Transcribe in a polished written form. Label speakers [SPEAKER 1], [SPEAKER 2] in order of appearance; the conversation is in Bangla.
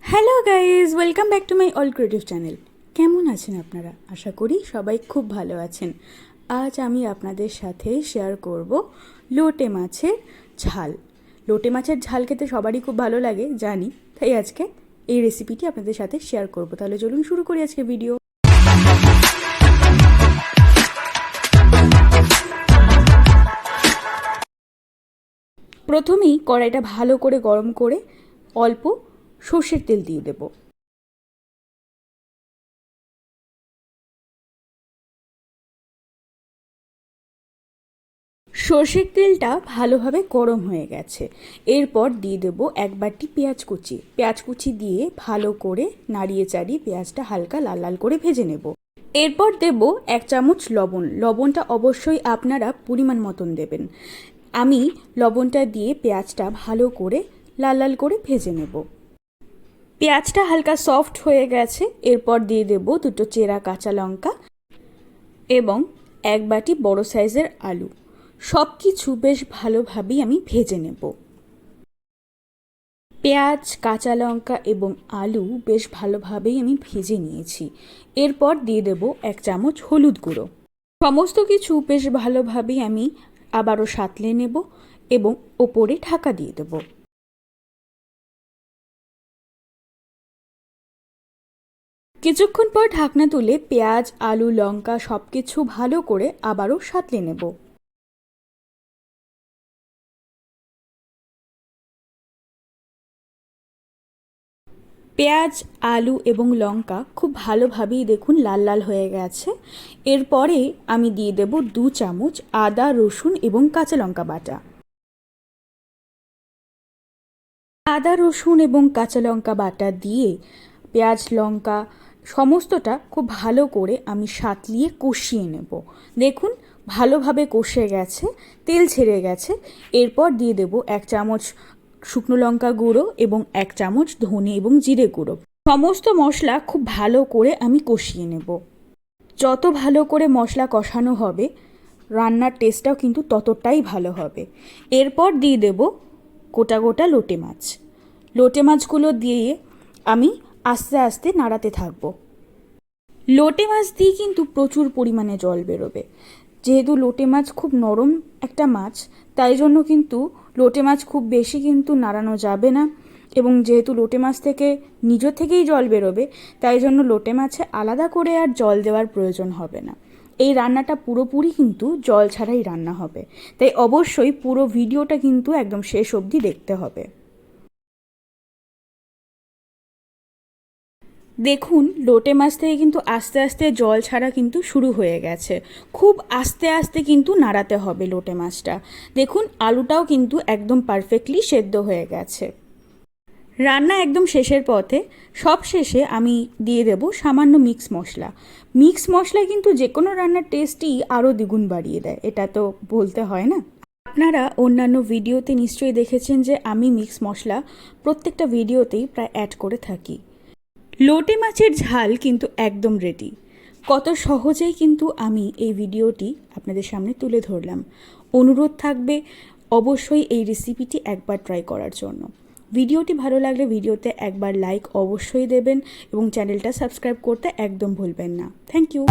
[SPEAKER 1] Hello guys, welcome back to my all creative channel. কেমন আছেন আপনারা? আশা করি সবাই খুব ভালো আছেন। আজ আমি আপনাদের সাথে শেয়ার করব লোটে মাছের ঝাল। লোটে মাছের ঝাল খেতে সবারই খুব ভালো লাগে জানি, তাই আজকে এই রেসিপিটি আপনাদের সাথে শেয়ার করব। তাহলে চলুন শুরু করি আজকে ভিডিও। প্রথমেই কড়াইটা ভালো করে গরম করে অল্প সর্ষের তেল দিয়ে দেব। সর্ষের তেলটা ভালোভাবে গরম হয়ে গেছে। এরপর দিয়ে দেব এক বাটি পেঁয়াজ কুচি দিয়ে ভালো করে নাড়িয়ে চাড়িয়ে পেঁয়াজটা হালকা লাল লাল করে ভেজে নেব। এরপর দেব 1 চামচ লবণ। লবণটা অবশ্যই আপনারা পরিমাণ মতন দেবেন। আমি লবণটা দিয়ে পেঁয়াজটা ভালো করে লাল লাল করে ভেজে নেব। পেঁয়াজটা হালকা সফট হয়ে গেছে। এরপর দিয়ে দেব 2টো চেরা কাঁচা লঙ্কা এবং 1 বাটি বড় সাইজের আলু। সব কিছু বেশ ভালোভাবেই আমি ভেজে নেব। পেঁয়াজ, কাঁচা লঙ্কা এবং আলু বেশ ভালোভাবেই আমি ভেজে নিয়েছি। এরপর দিয়ে দেব 1 চামচ হলুদ গুঁড়ো। সমস্ত কিছু বেশ ভালোভাবেই আমি আবারও সাঁতলে নেব এবং ওপরে ঢাকা দিয়ে দেব। কিছুক্ষণ পর ঢাকনা তুলে পেঁয়াজ, আলু, লঙ্কা সব কিছু ভালো করে আবারও সাঁতলে নেব। পেঁয়াজ, আলু এবং লঙ্কা খুব ভালোভাবেই দেখুন লাল লাল হয়ে গেছে। এরপরে আমি দিয়ে দেব 2 চামচ আদা, রসুন এবং কাঁচা লঙ্কা বাটা। আদা, রসুন এবং কাঁচা লঙ্কা বাটা দিয়ে পেঁয়াজ, লঙ্কা সমস্তটা খুব ভালো করে আমি সাঁতলিয়ে কষিয়ে নেব। দেখুন ভালোভাবে কষে গেছে, তেল ছেড়ে গেছে। এরপর দিয়ে দেব 1 চামচ শুকনো লঙ্কা গুঁড়ো এবং 1 চামচ ধনে এবং জিরে গুঁড়ো। সমস্ত মশলা খুব ভালো করে আমি কষিয়ে নেব। যত ভালো করে মশলা কষানো হবে রান্নার টেস্টটাও কিন্তু ততটাই ভালো হবে। এরপর দিয়ে দেব গোটা গোটা লোটে মাছ। লোটে মাছগুলো দিয়ে আমি আস্তে আস্তে নাড়াতে থাকবো। লোটে মাছ দিয়ে কিন্তু প্রচুর পরিমাণে জল বেরোবে। যেহেতু লোটে মাছ খুব নরম একটা মাছ, তাই জন্য কিন্তু লোটে মাছ খুব বেশি কিন্তু নাড়ানো যাবে না। এবং যেহেতু লোটে মাছ থেকে নিজ থেকেই জল বেরোবে, তাই জন্য লোটে মাছে আলাদা করে আর জল দেওয়ার প্রয়োজন হবে না। এই রান্নাটা পুরোপুরি কিন্তু জল ছাড়াই রান্না হবে, তাই অবশ্যই পুরো ভিডিওটা কিন্তু একদম শেষ অবধি দেখতে হবে। দেখুন লোটে মাছ থেকে কিন্তু আস্তে আস্তে জল ছাড়া কিন্তু শুরু হয়ে গেছে। খুব আস্তে আস্তে কিন্তু নাড়াতে হবে লোটে মাছটা। দেখুন আলুটাও কিন্তু একদম পারফেক্টলি সেদ্ধ হয়ে গেছে। রান্না একদম শেষের পথে। সব শেষে আমি দিয়ে দেব সামান্য মিক্স মশলা। মিক্স মশলা কিন্তু যে কোনো রান্নার টেস্টই আরও দ্বিগুণ বাড়িয়ে দেয়, এটা তো বলতে হয় না। আপনারা অন্যান্য ভিডিওতে নিশ্চয়ই দেখেছেন যে আমি মিক্স মশলা প্রত্যেকটা ভিডিওতেই প্রায় অ্যাড করে থাকি। লোটে মাছের ঝাল কিন্তু একদম রেডি। কত সহজেই কিন্তু আমি এই ভিডিওটি আপনাদের সামনে তুলে ধরলাম। অনুরোধ থাকবে অবশ্যই এই রেসিপিটি একবার ট্রাই করার জন্য। ভিডিওটি ভালো লাগলে ভিডিওতে একবার লাইক অবশ্যই দেবেন এবং চ্যানেলটা সাবস্ক্রাইব করতে একদম ভুলবেন না। Thank you.